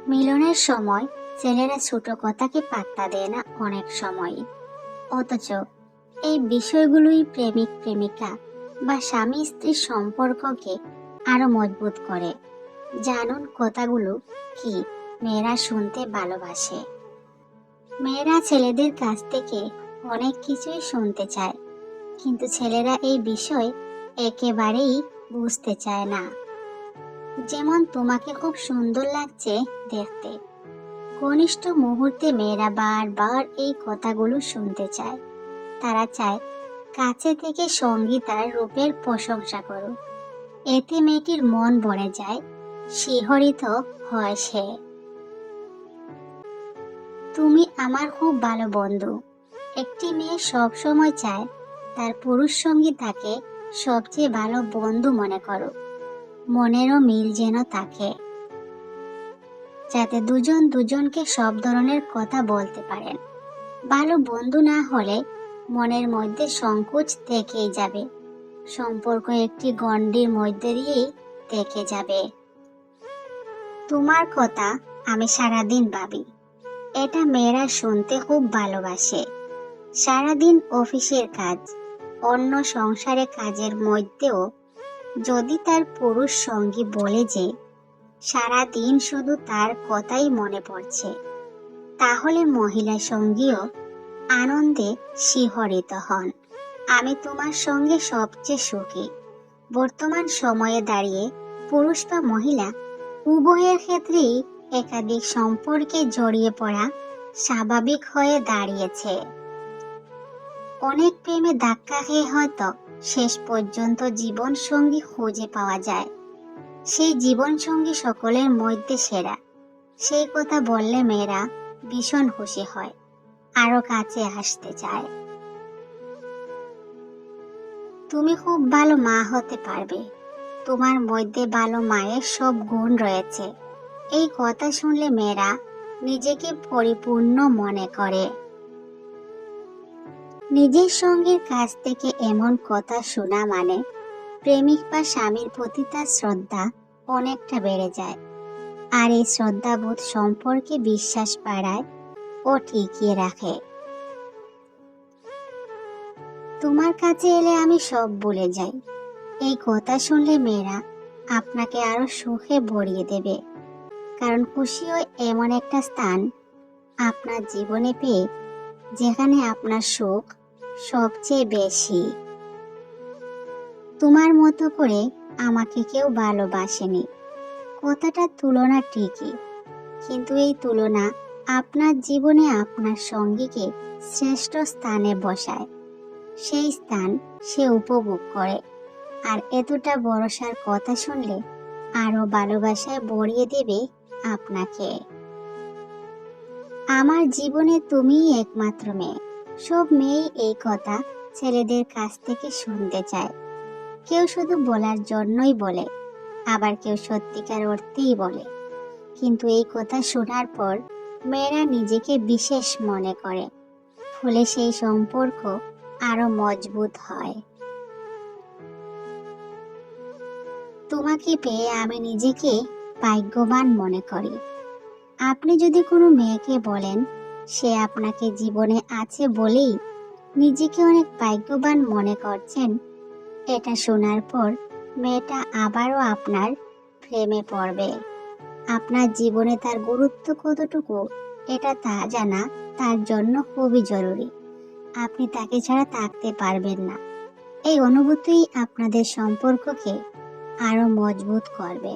মিলনের সময় ছেলেরা ছোট কথাকে পাত্তা দেয় না অনেক সময়ই, অথচ এই বিষয়গুলোই প্রেমিক প্রেমিকা বা স্বামী স্ত্রীর সম্পর্ককে আরো মজবুত করে। জানুন কথাগুলো কি মেয়েরা শুনতে ভালোবাসে। মেয়েরা ছেলেদের কাছ থেকে অনেক কিছুই শুনতে চায়, কিন্তু ছেলেরা এই বিষয় একেবারেই বুঝতে চায় না। যেমন, তোমাকে খুব সুন্দর লাগছে দেখতে। ঘনিষ্ঠ মুহূর্তে মেয়েরা বারবার এই কথাগুলো শুনতে চায়। তারা চায় কাছে থেকে সঙ্গী তার রূপের প্রশংসা করুক। এতে মেয়েটির মন ভরে যায়, শিহরিত হয় সে। তুমি আমার খুব ভালো বন্ধু। একটি মেয়ে সব সময় চায় তার পুরুষ সঙ্গী তাকে সবচেয়ে ভালো বন্ধু মনে করুক। মনেরও মিল যেন থাকে, যাতে দুজন দুজনকে সব ধরনের কথা বলতে পারেন। ভালো বন্ধু না হলে মনের মধ্যে সংকোচ থেকেই যাবে, সম্পর্ক একটি গণ্ডির মধ্যে দিয়েই থেকে যাবে। তোমার কথা আমি সারাদিন ভাবি, এটা মেয়েরা শুনতে খুব ভালোবাসে। সারাদিন অফিসের কাজ, অন্য সংসারে কাজের মধ্যেও যদি তার পুরুষ সঙ্গী বলে যে সারাদিন শুধু তার কথাই মনে পড়ছে, তাহলে মহিলা সঙ্গীও আনন্দে শিহরিত হন। আমি তোমার সঙ্গে সবচেয়ে সুখী। বর্তমান সময়ে দাঁড়িয়ে পুরুষ বা মহিলা উভয়ের ক্ষেত্রেই একাধিক সম্পর্কে জড়িয়ে পড়া স্বাভাবিক হয়ে দাঁড়িয়েছে। অনেক প্রেমে ধাক্কা খেয়ে হয়তো শেষ পর্যন্ত জীবন সঙ্গী খুঁজে পাওয়া যায়। সেই জীবন সঙ্গী সকলের মধ্যে সেরা। সেই কথা বললে মেয়েরা ভীষণ খুশি হয়, আরো কাছে আসতে চায়। তুমি খুব ভালো মা হতে পারবে। তোমার মধ্যে ভালো মায়ের সব গুণ রয়েছে। এই কথা শুনলে মেয়েরা নিজেকে পরিপূর্ণ মনে করে। নিজের সঙ্গীর কাছ থেকে এমন কথা শোনা মানে প্রেমিক বা স্বামীর প্রতি তার শ্রদ্ধা অনেকটা বেড়ে যায়। আর এই শ্রদ্ধাবোধ সম্পর্কে বিশ্বাস বাড়ায় ও টিকিয়ে রাখে। তোমার কাছে এলে আমি সব ভুলে যাই। এই কথা শুনলে মেয়েরা আপনাকে আরো সুখে ভরিয়ে দেবে, কারণ খুশিও এমন একটা স্থান আপনার জীবনে পেয়ে যেখানে আপনার সুখ সবচেয়ে বেশি। তোমার মতো করে আমাকে কেউ ভালোবাসেনি, কথাটা তুলনা ঠিকই, কিন্তু এই তুলনা আপনার জীবনে আপনার সঙ্গীকে শ্রেষ্ঠ স্থানে বসায়। সেই স্থান সে উপভোগ করে, আর এতটা ভরসার কথা শুনলে আরো ভালোবাসায় ভরিয়ে দেবে আপনাকে। আমার জীবনে তুমিই একমাত্র মেয়ে। সব মেয়েই এই কথা ছেলেদের কাছ থেকে শুনতে চায়। কেউ শুধু বলার জন্যই বলে, আবার কেউ সত্যিকার অর্থেই বলে। কিন্তু এই কথা শোনার পর মেয়েরা নিজেকে বিশেষ মনে করে, ফলে সেই সম্পর্ক আরো মজবুত হয়। তোমাকে পেয়ে আমি নিজেকে ভাগ্যবান মনে করি। আপনি যদি কোনো মেয়েকে বলেন সে আপনাকে জীবনে আছে বলেই নিজেকে অনেক ভাগ্যবান মনে করছেন, এটা শোনার পর মেয়েটা আবারও আপনার প্রেমে পড়বে। আপনার জীবনে তার গুরুত্ব কতটুকু এটা তা জানা তার জন্য খুবই জরুরি। আপনি তাকে ছাড়া থাকতে পারবেন না। এই অনুভূতি আপনাদের সম্পর্ককে আরো মজবুত করবে।